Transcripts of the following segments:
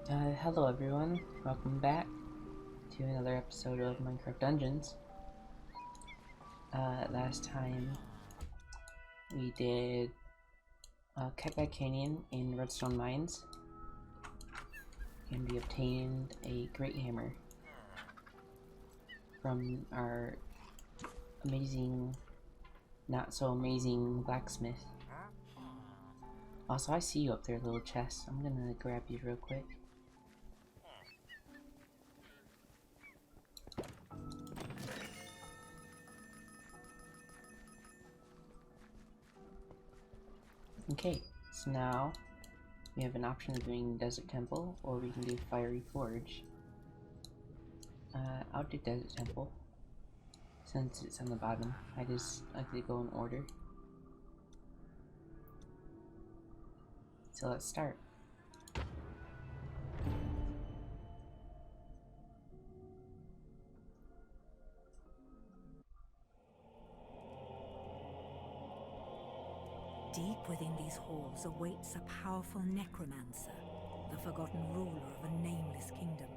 Hello everyone, welcome back to another episode of Minecraft Dungeons. Last time we did Cutback Canyon in Redstone Mines, and we obtained a great hammer from our amazing, not so amazing blacksmith. Also, I see you up there, little chest. I'm gonna grab you real quick. Okay, so now we have an option of doing Desert Temple, or we can do Fiery Forge. I'll do Desert Temple, since it's on the bottom. I just like to go in order. So let's start. Deep within these halls awaits a powerful Necromancer, the forgotten ruler of a nameless kingdom.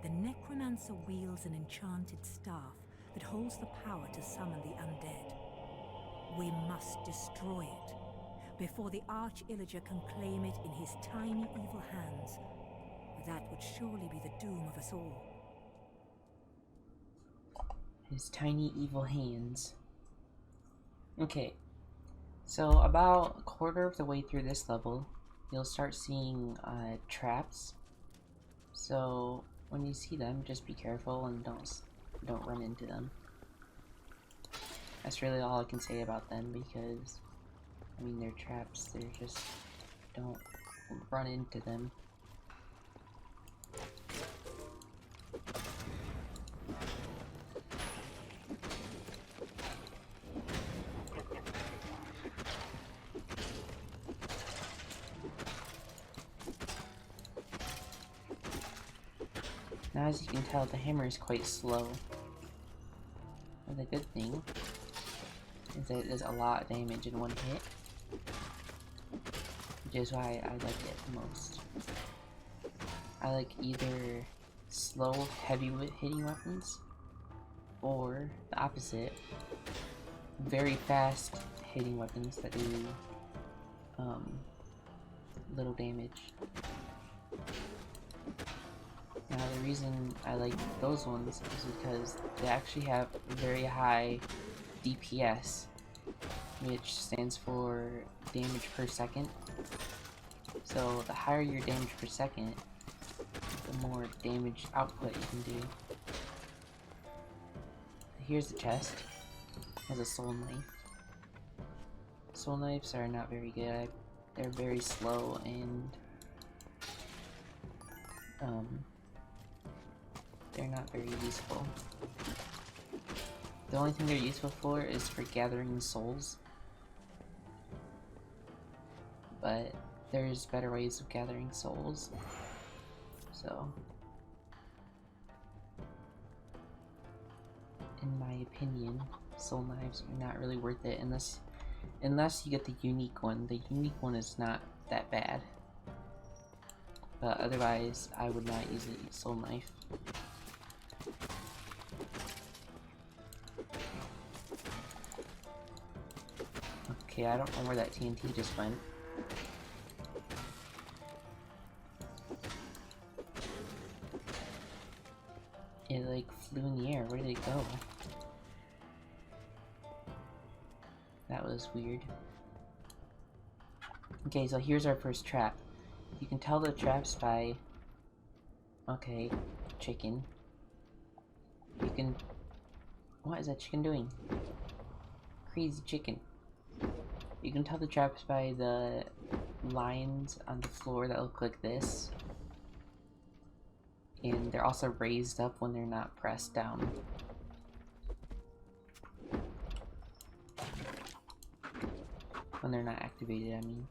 The Necromancer wields an enchanted staff that holds the power to summon the undead. We must destroy it before the Arch-Illager can claim it in his tiny evil hands. That would surely be the doom of us all. His tiny evil hands. Okay, so about a quarter of the way through this level, you'll start seeing traps. So when you see them, just be careful and don't run into them. That's really all I can say about them, because I mean, they're traps. They're just, don't run into them. Now, as you can tell, the hammer is quite slow. But the good thing is that it does a lot of damage in one hit, which is why I like it the most. I like either slow, heavy hitting weapons, or the opposite, very fast hitting weapons that do little damage. Now, the reason I like those ones is because they actually have very high DPS, which stands for damage per second. So the higher your damage per second, the more damage output you can do. Here's the chest. It has a soul knife. Soul knives are not very good. They're very slow and they're not very useful. The only thing they're useful for is for gathering souls. But there's better ways of gathering souls. So, in my opinion, soul knives are not really worth it unless you get the unique one. The unique one is not that bad. But otherwise, I would not use a soul knife. Okay, I don't know where that TNT just went. It like flew in the air. Where did it go? That was weird. Okay, so here's our first trap. You can tell the traps by... Okay, chicken. You can... What is that chicken doing? Crazy chicken. You can tell the traps by the lines on the floor that look like this. And they're also raised up when they're not pressed down. When they're not activated, I mean.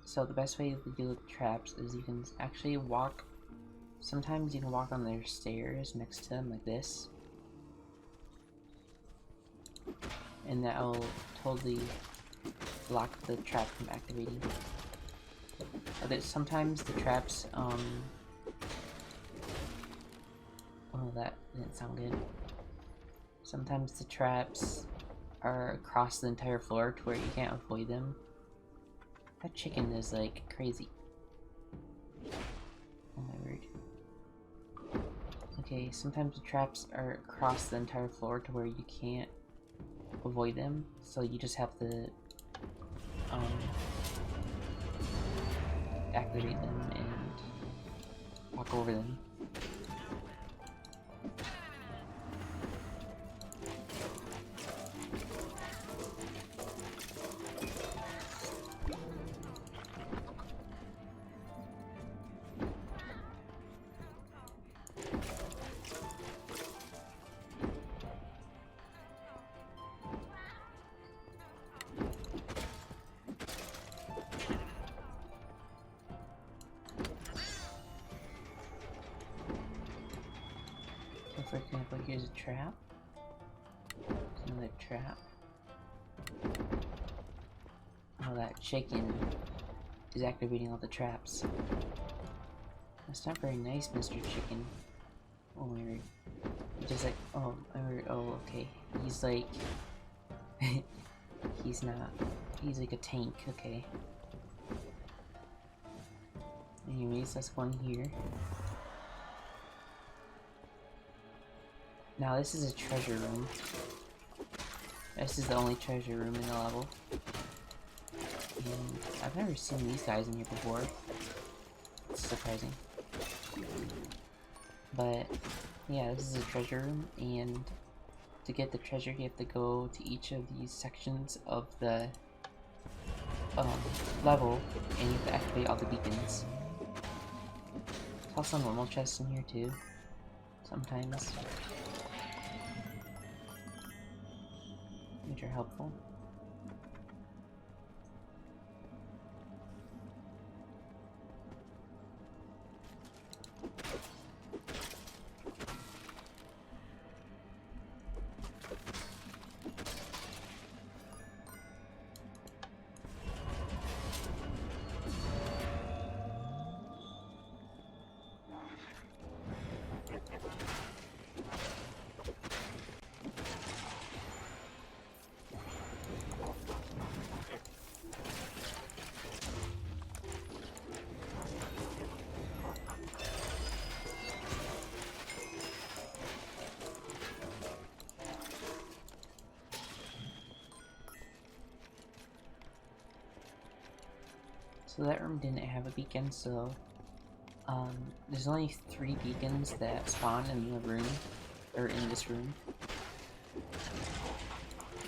So the best way to deal with traps is you can actually walk. Sometimes you can walk on their stairs next to them like this. And that'll totally block the trap from activating. Sometimes the traps, oh, that didn't sound good. Sometimes the traps are across the entire floor to where you can't avoid them. That chicken is like crazy. Oh my word. Okay, sometimes the traps are across the entire floor to where you can't avoid them, so you just have to activate them and walk over them. For example, here's a trap. There's another trap. Oh, that chicken is activating all the traps. That's not very nice, Mr. Chicken. Oh my word. He just like, oh my word, oh okay. He's like, he's not, he's like a tank, okay. Anyways, let's go in here. Now this is a treasure room. This is the only treasure room in the level. And I've never seen these guys in here before. It's surprising. But yeah, this is a treasure room, and to get the treasure you have to go to each of these sections of the level, and you have to activate all the beacons. There's also normal chests in here too, sometimes, which are helpful. So that room didn't have a beacon, so there's only 3 beacons that spawn in the room, or in this room.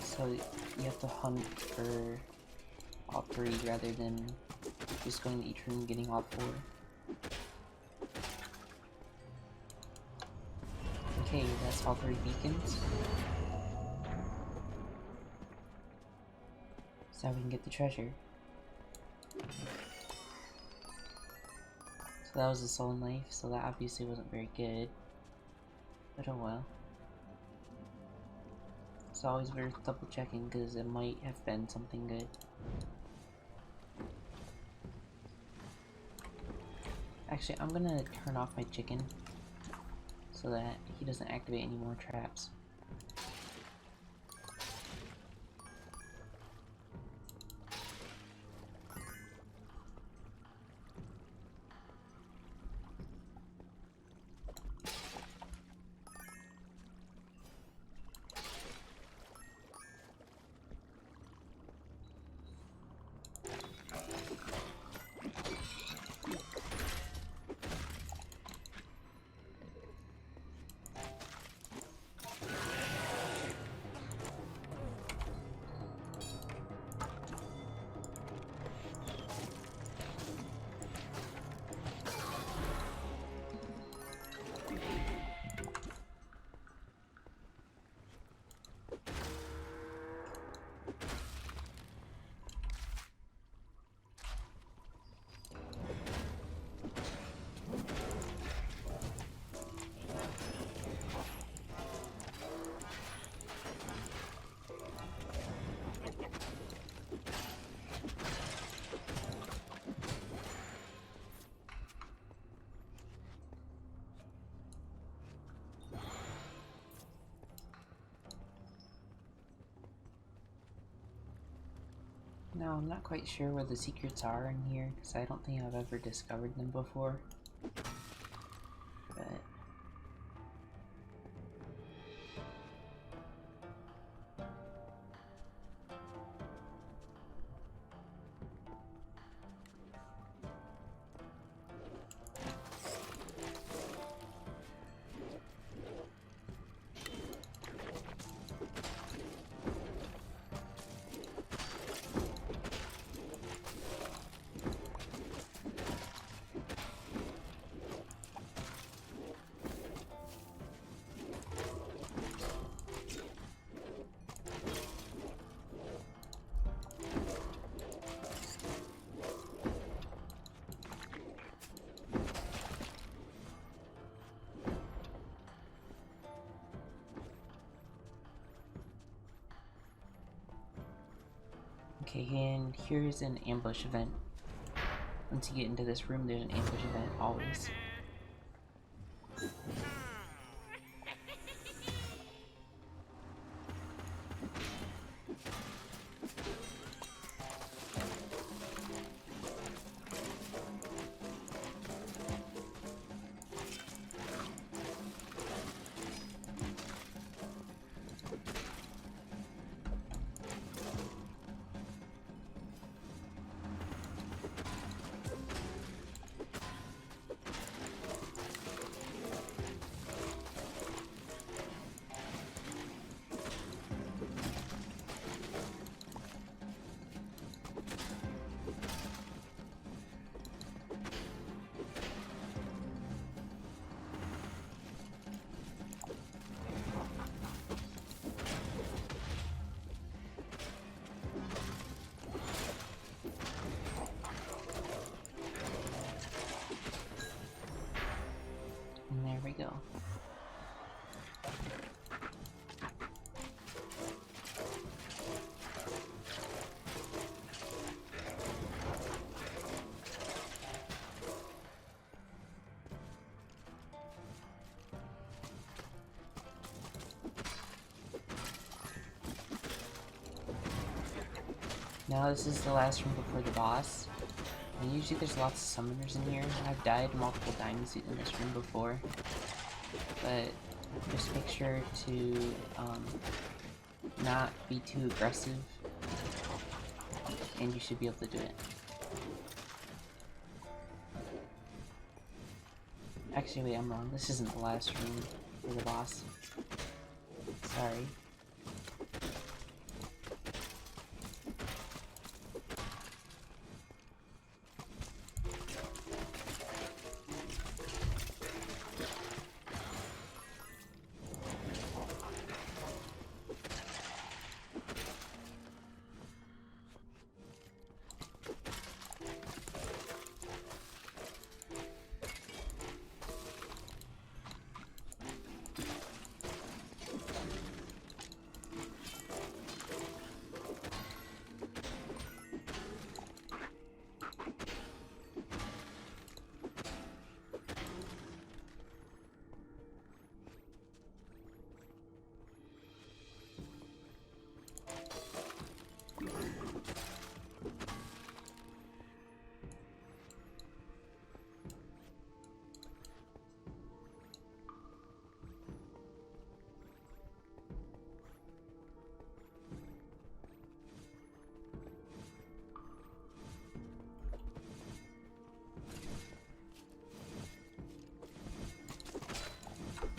So you have to hunt for all 3 rather than just going to each room and getting all 4. Okay, that's all 3 beacons. So we can get the treasure. So that was a soul knife, so that obviously wasn't very good. But oh well. It's always worth double checking because it might have been something good. Actually, I'm gonna turn off my chicken so that he doesn't activate any more traps. Now, I'm not quite sure where the secrets are in here, because I don't think I've ever discovered them before. But... Okay, and here's an ambush event. Once you get into this room, there's an ambush event, always. And there we go. Now this is the last room before the boss. And usually there's lots of summoners in here. I've died multiple times in this room before. But just make sure to not be too aggressive. And you should be able to do it. Actually, wait, I'm wrong. This isn't the last room for the boss. Sorry.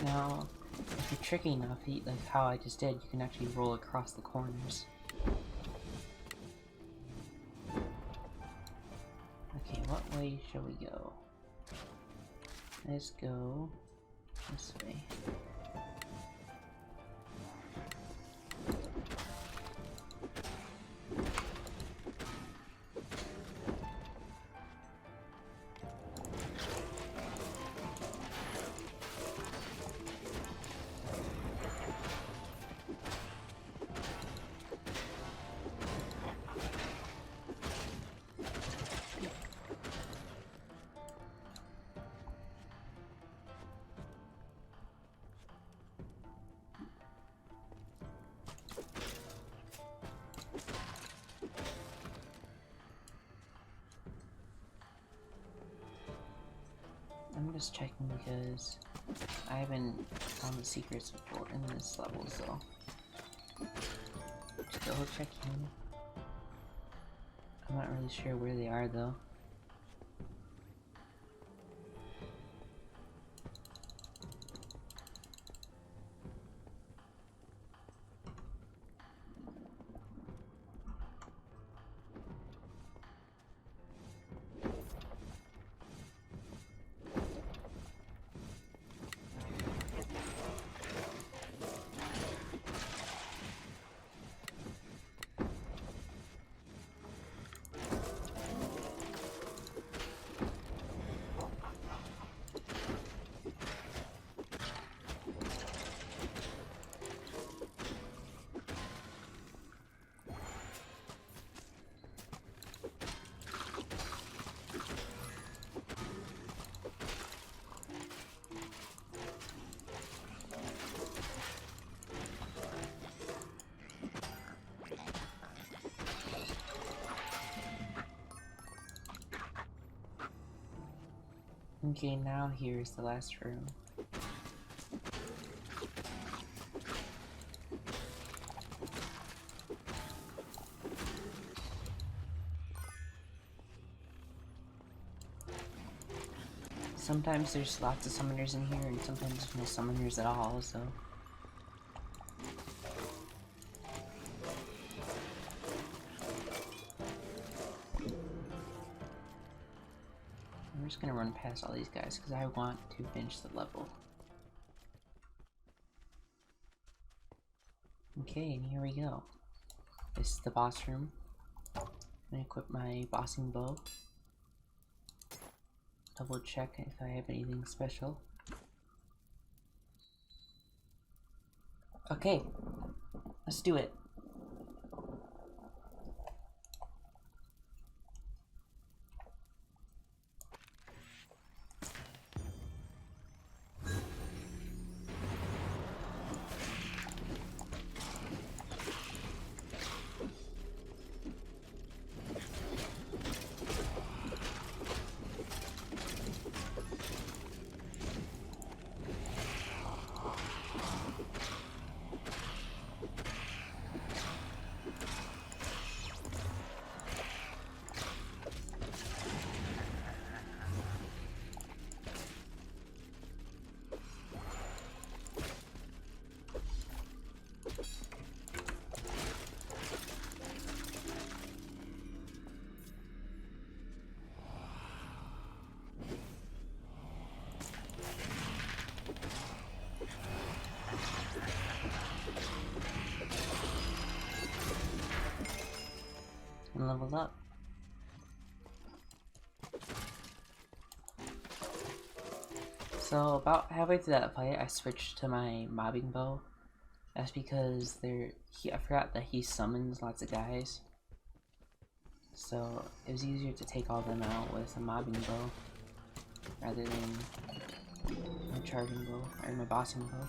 Now, if you're tricky enough, like how I just did, you can actually roll across the corners. Okay, what way shall we go? Let's go this way. just checking because I haven't found the secrets before in this level, so just double checking. I'm not really sure where they are though. Okay, now here's the last room. Sometimes there's lots of summoners in here, and sometimes there's no summoners at all, so... I'm just gonna run past all these guys, because I want to finish the level. Okay, and here we go. This is the boss room. I'm gonna equip my bossing bow. Double check if I have anything special. Okay, let's do it. And level up. So about halfway through that fight, I switched to my mobbing bow. That's because I forgot that he summons lots of guys. So it was easier to take all of them out with a mobbing bow rather than my charging bow or my bossing bow.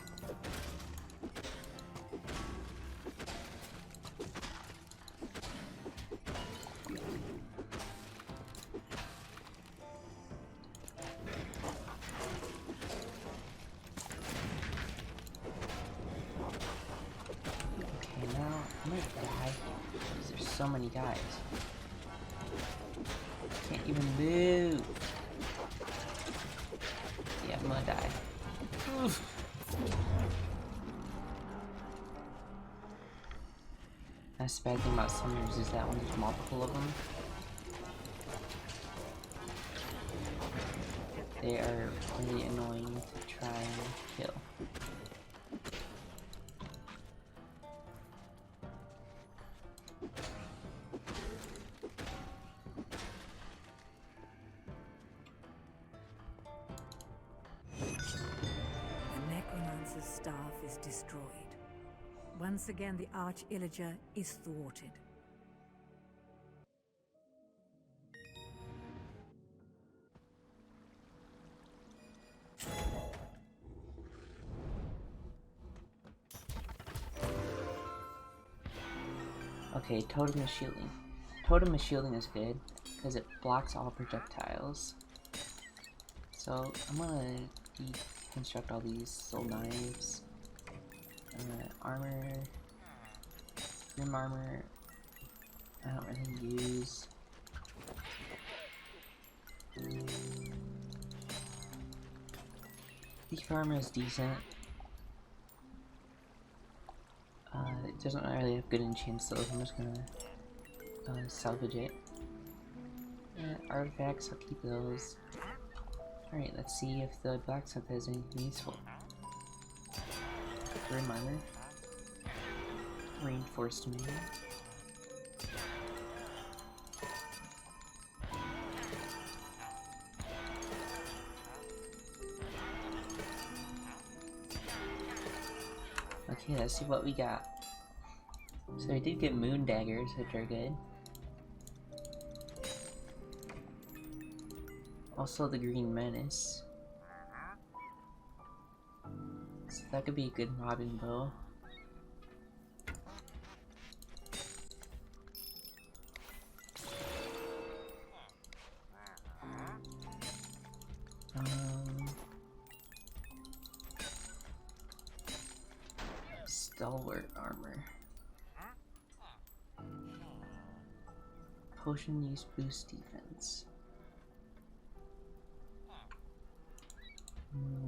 I might die because there's so many guys. Can't even move. Yeah, I'm gonna die. Oof. That's the bad thing about summoners is that when there's multiple of them, they are really annoying to try and kill. Staff is destroyed. Once again, the Arch-Illager is thwarted. Okay, Totem of Shielding. Totem of Shielding is good because it blocks all projectiles. So I'm gonna deconstruct all these soul knives. Armor, grim armor. I don't really use. Thief armor is decent. It doesn't really have good enchants, so I'm just gonna salvage it. Artifacts, I'll keep those. Alright, let's see if the blacksmith has anything useful. Grim armor. Reinforced mail. Okay, let's see what we got. So I did get moon daggers, which are good. Also the green menace. So that could be a good mobbing bow. Stalwart armor. Potion use boost defense.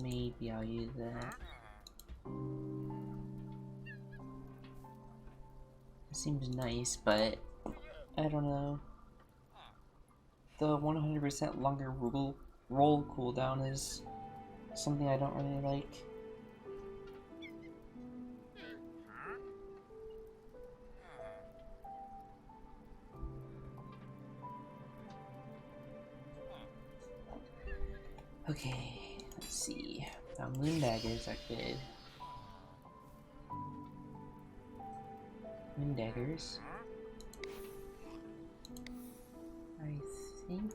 Maybe I'll use that. It seems nice, but I don't know. The 100% longer roll cooldown is something I don't really like. Okay, let's see. Now moon daggers are good. Moon daggers. I think.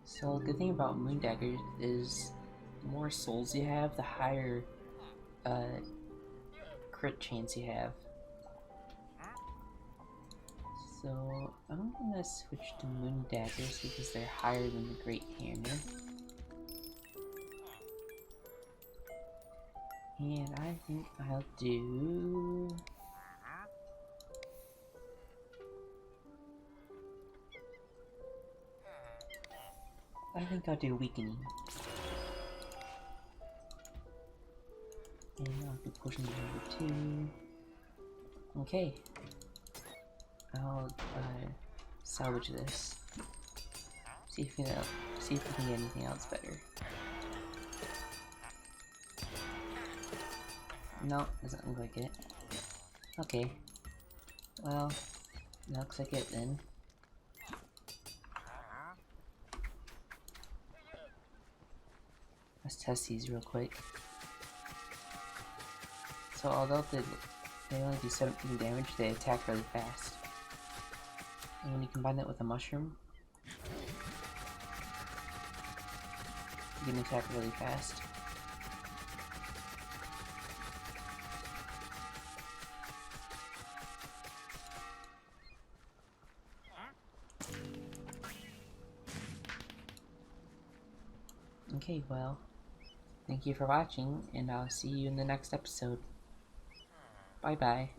So the good thing about moon daggers is the more souls you have, the higher crit chance you have. So I'm gonna switch to moon daggers because they're higher than the great hammer. And I think I'll do... weakening. And I'll do potion number 2. Okay. I'll salvage this. See if we can get anything else better. No, doesn't look like it. Okay. Well, looks like it then. Let's test these real quick. So although they only do 17 damage, they attack really fast. And when you combine that with a mushroom, you can attack really fast. Okay, well, thank you for watching, and I'll see you in the next episode. Bye bye.